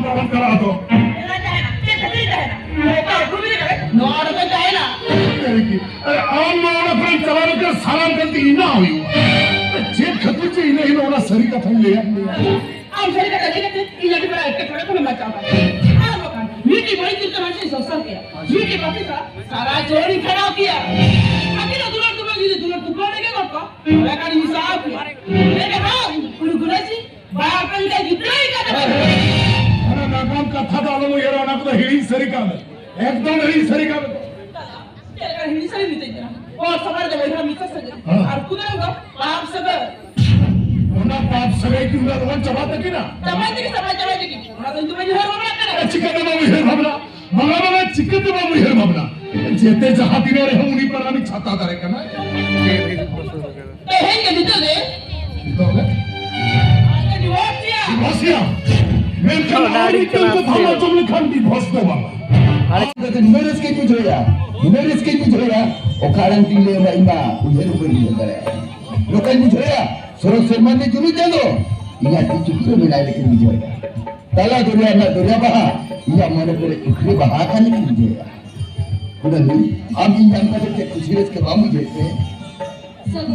बंद करा दो चलाने के सलाम करती इना हुई जेब खतरे से इन्हें ही लोना सरी का था ले आप सरी का लेके ये जगह पर एक थोड़ा को मैं चाहता हूं मीठी बड़ी की तरह से सोचता किया मीठी बाकी सारा चोरी खड़ा किया अकेला दुलर तू बोलेगा बापा मैं का हिसाब किया लेके हां गुरुजी बापन का जितना ही का अरे नाम कथा डालो ये रोना को हिड़ी सरी का एकदम हिड़ी सरी का तेरा हिड़ी सरी नहीं तेरा और सवार दे मेरा मित्र सगे और कुदरंगा पाप सगे ना पाप सगे की उधर वन चबाते की ना चबाते की ना तो तुम्हें हर भावना करे चिकन में हर भावना मंगावा चिकन में हर भावना जेते जहां दिने रहे उन्हीं पर आनी छाता करे करना ते हैं के दीते डिवोर्सिया मैं नाड़ी को भावना तुमने खान डिवोर्स दो बाबा तो निमेरस के कुछ होया ओ कारण तिले इमा उधर ऊपर नहीं करे लोकल कुछ होया सरोज शर्मा ने जुलू दे दो इना चुपचाप मिला लेके नहीं होया ताला दुनिया बहा इया मन पर इखरे बहा का नहीं होया उधर नहीं हम इन जानता के कुछ के बामू जैसे सब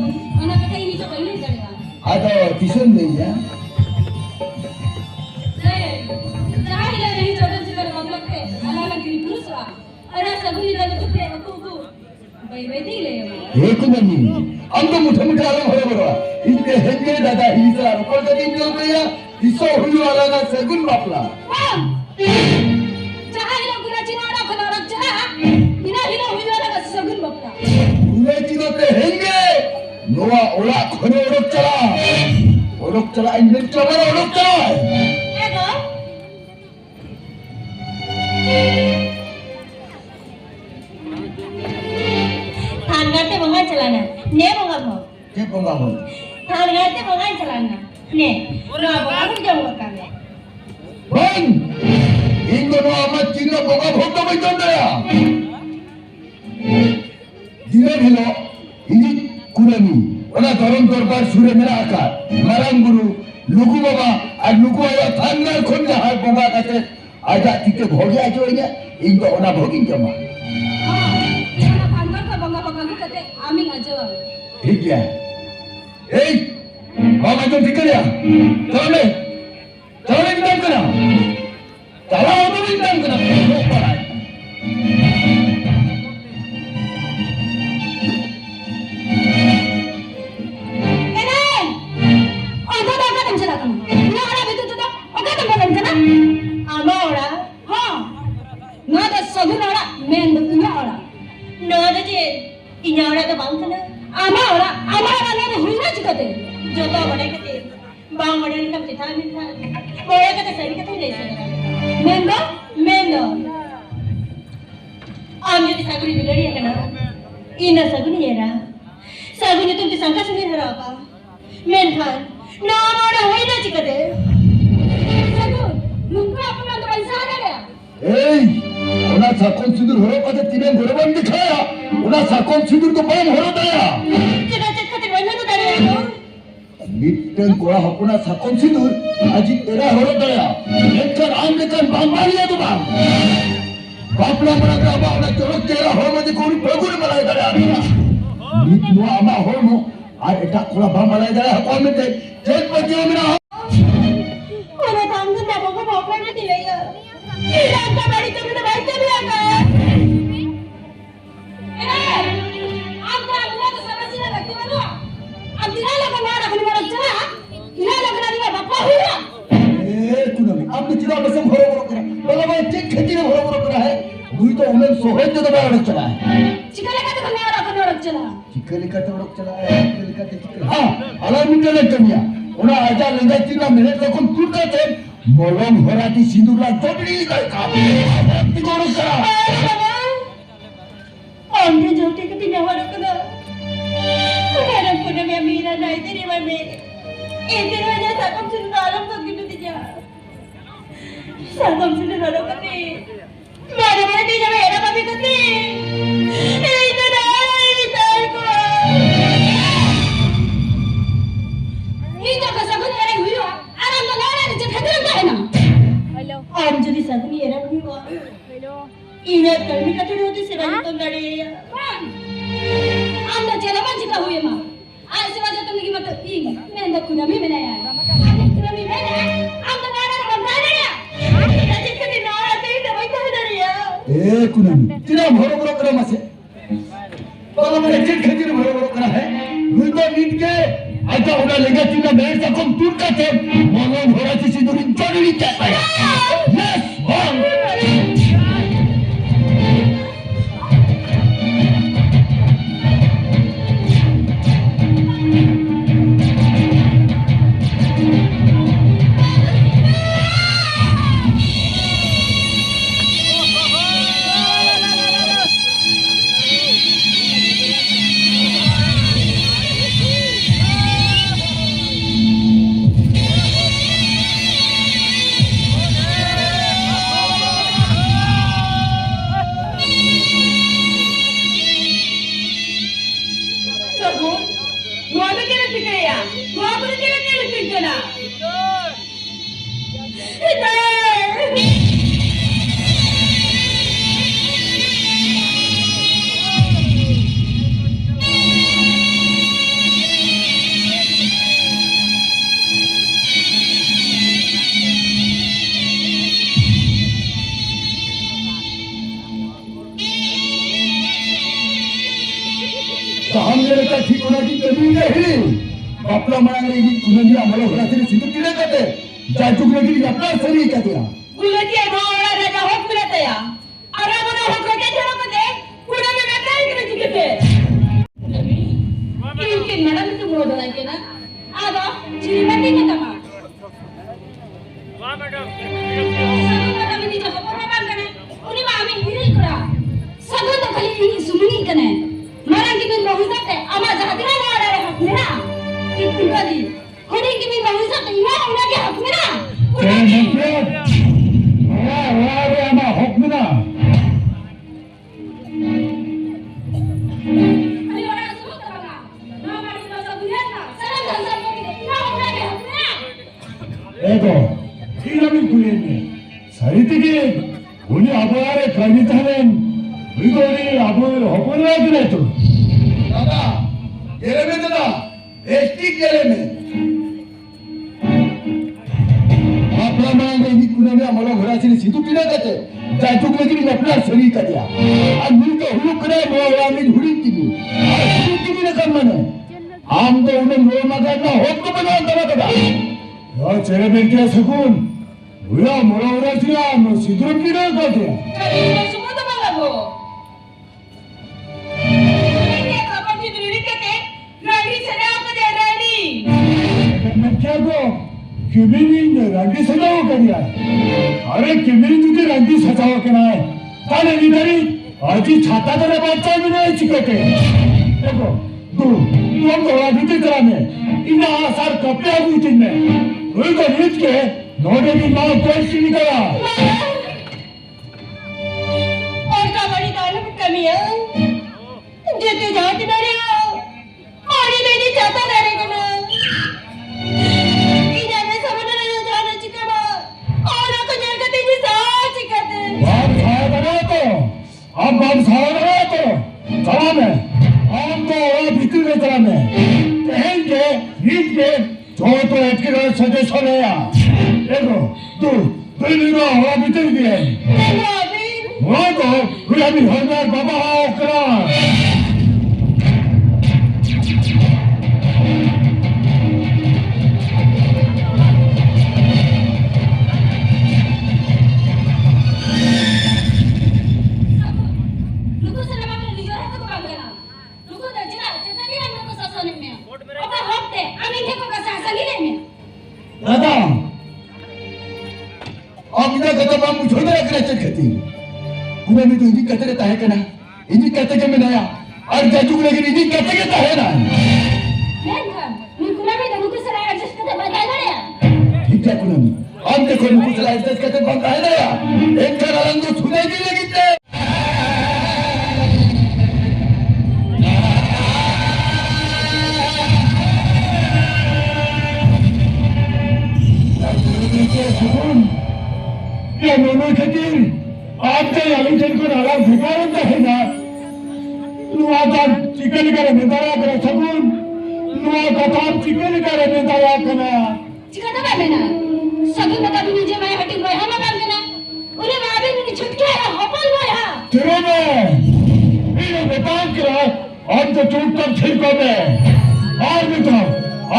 अना कथा ही तो पहले करेगा आ तो किशन नहीं है राहिला नाही जगत जगर मतलब के अनाला गिरी पुरुषवा अरे सगुनी दादा तुके अकुकु बाई दिले एक नहीं हम तो मुठे आलो भरे भरवा इनके हेंगे दादा हिसा रोकल कदी दियो गया हिस्सा हुई वाला ना सगुन बापला चाहिला गुराची नाडा खनाडा चहा बिना हिला हुई वाला का सगुन बापला गुराची तो ते हेंगे नोवा ओला खने ओडक चला इंजन चला ओडक चला एगो थानगाते बंगा चलाना ने बंगा भो के पंगा हो थानगाते बंगा चलाना ने ना बंगा भी जाऊंगा कामे बन इन दोनों आमत चिन्ह पंगा भोग तो बैठन दया दिने भिलो इनी कुलमी ओला धरम दरबार सुरे मेरा आकार मरंग गुरु लुगु बाबा और लुगु आया थानगार खोन जहां पंगा काते आजा तिते भोगिया जो इने इन तो ओना भोगिन जमा आम्ही अजवा ठीक है ए बाबा तो ठीक है चलो विधान करा चला तो विधान करा इन्यावड़ा तो बांग ना आमावड़ा ना हुई ना चिकते जो तो बड़े के बांग बड़े का चिथा में था बड़े का सही का तो जैसे मेंदो आम जो सागुनी बिगड़ी है ना इना सागुनी येरा सागुनी तुमची संका सुनी हरा का मेन खान ना हुई ना चिकते सागुन लुंगा अपना तो पैसा आ गया ए ओना साकोन सिंदूर होरो पते तिने घरबन दिखाया ओना साकोन सिंदूर तो बम होरो दया चिका चिका बन्ना तो दरे हो मिटन कोड़ा हपुना साकोन सिंदूर आज तेरा होरो दया लेकर आम लेकर बांबालिया तो बापला मना का बावना चलो तेरा हो मजे कोणी प्रभुन मलाई दया मिट नो आमा हो नो आ एटा कोड़ा बांबालिया दया हको में ते जेल बजे मेरा ओना काम तो ना बाबा बापला ने दिले यार इलाका बड़ी तो मेरे भाई चले आया आप का बुला तो समझ ना लगती बनो अब दिला लगा ना रखने वाला चला दिला लगना नहीं बापा हुआ ए तू ना अब तो चिरा बसम भरो भरो करा बोला भाई चेक खेती में भरो भरो करा है दुई तो उन्हें सोहे तो दबा रख चला है चिकले का तो ना रखने वाला चला चिकले का तो रख चला है चिकले का चिकले हां अला मिटले कमिया ओना आजा लंगा चिना मिनट रखून टूटा थे मलम भराती सिंदूरला तोडली काय का ती कोण करा आमने जोटे के दिन हवर कना मेरा पुणे में मीरा नहीं तेरी में मेरे एक दिन में जैसा कम से नालम तो गिन दिया साकम से नालम करते मेरे दिन में एरा कभी करते इधर इधर को ये तो कसम नहीं हुई हो आराम लगा रहा है जब खतरा है ना hello Om jadi saguni era huwa. Ina kalmi katuri hote sewa to lade ya. Anda jela man jika huye ma. Ay sewa jata lagi mata ing. Menda kunami mena ya. Kunami mena. Anda nara bandana ya. Rajit kadi nara tei da baita hudari ya. kunami tidak boro-boro kena masih kalau mereka kerja boro-boro kena Lupa नींद के ऐसा होना लगा कि ना मेरे से कम दूर का थे मानो घोड़ा किसी दूर इंसान नहीं चाहता है यस बॉम ठीक होना की कमी नहीं आपला मनाने की कुनंदी आम्हाला घरातली सिद्धू केले जाते जायचुकले की आपला सरी कहते हैं कुलती मावळा राजा होत मिळत या अरे मला होत के ठेवते कुणा मी काय करायची जिकते की मॅडम तू बोलत आहे ना आगा श्रीमती के तमा वाह मॅडम मी तिच्या खबर बांधणे उनी मामी हिरी करा सगळं तो खाली ही सुमनी कने मरण की बिन बहु सकते आमा जातीला वाडा हक में ना की कुंकली कोणी की बिन बहु सकते इवा होना के हक में ना रे आमा हक में ना अरे वाडा सुन करा ना मारी तो दुनिया ना सारा धंधा में इवा होना के हक में ना एगो ठीक कुलेने साहित्यिकी उनी आबारे कानितालेन विगोरी आबोर हकोला दिलेतो दादा गेले में दादा एसटी गेले में आपला मनाने की कुनंदी आम्हाला घरातली सिद्धू केले जाते जायचुकले की आपला सरी कहते हैं और मिल के हुलू करे मोला में हुड़ी की ना कर मने आम तो उन्हें लो मगर ना होत को बना दवा कदा या चेहरे में क्या सुकून हुआ मोला उरासिया नो सिद्धू की ना कहते हैं अरे सुमो तो बाबू क्या को किमिनी ने रंगी सजाओ करिया अरे किमिनी तुझे रंगी सजाओ के ना ताले निधरी आजी छाता तेरे बच्चा भी नहीं चिकते देखो तू हम तो अभी की तरह में इना आसार कपड़े अभी दिन में वही को नीच के नोटे की माँ कोई सी निकला और का बड़ी दाल में कमी है जेते जाती ना रे पानी लेनी चाहता ना रे कना इना में समझ नहीं जाना चिकना और को जरगते जी साच करते बाप साया बना तो अब बाप साया बना तो चला में हम तो वो भीतर में चला में कहीं के नीच के जो तो एक के सजे सोने या देखो तू नहीं वो भीतर भी है नहीं अभी वो तो गुलाबी हरदार बाबा ओकरा दादा अब इधर कतो बाम मुझे ना रखना चाहिए उन्हें भी तो इन्हीं कहते रहता है क्या इन्हीं कहते कि मैं नया और जाजू लेकिन इन्हीं कहते कि है ना ठीक है कुनामी अब देखो मुकुसला एडजस्ट करते बंद है ना एक का रंग तो छूने की लेकिन या दोनों खातीर आज ते हांवें तेंकून हांगा भिकारून दाखयना तूं आतां चिकलकार नेताळा करा सकून तूं कथा चिकलकार नेताळा करा चिकन का बेना सगु मका भी जे मैं हटिंग भाई हम काम देना उन्हें भाभी ने छुटके हपल भाई हां तेरे में ये बताओ करा आज तो चूक कर छिड़को में और बताओ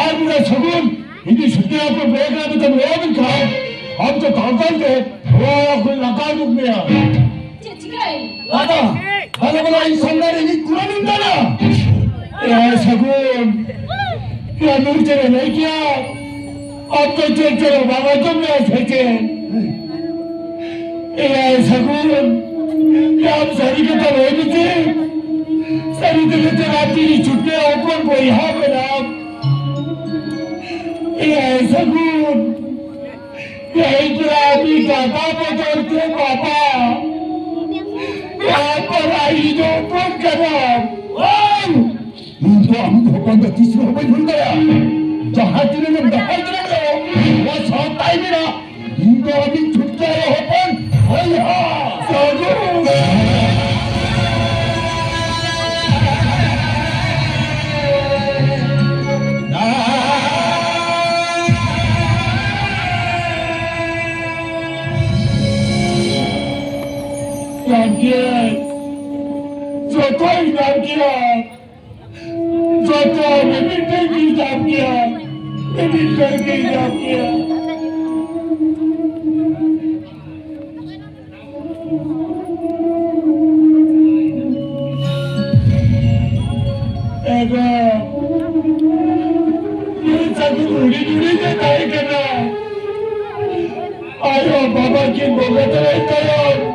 आज मेरा सगुन इनकी छुट्टियों को बेगना भी तुम वो भी खाओ हम तो काउंटर के वो कोई लगा दुख में आ चिकन दादा दादा बोला इंसान ने नहीं पूरा नहीं डाला ये सगुन क्या नूर तेरे नहीं किया अब तो चलो बाबा तुम ने फेंके ये सगुन क्या हम सारी के तो वही थे सारी दिल से राती की छुट्टियां ऊपर कोई यहाँ पे नाम ये सगुन ये इतना भी दादा बदलते पापा यहाँ पर आई जो ऊपर करा तो हम भगवान का तीसरा हो गई भूल गया जहाँ तेरे में दफा करेंगे वो साथ आई मेरा इनको अभी छुट्टा है होपन हाय हाँ साजू नाम किया जो कोई नाम किया जो तो मिट्टी की नाम किया मिट्टी की नाम किया एगो ये सब उड़ी उड़ी के काय करना आयो बाबा की भगत करो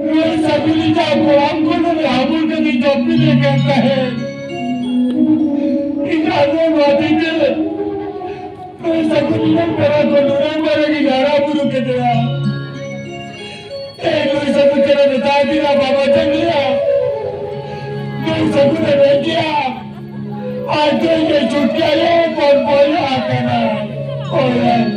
ये सभी का कुरान को ने हाबुल के दी जॉबी ले कहता है इजाज़त वादी के ये सभी ने मेरा को नूरे मेरे की यारा बुरु के दिया ये सब तेरे बता दिया बाबा चल लिया ये सब ने नहीं किया आज तो ये छुट्टियां ये कौन बोल रहा है ना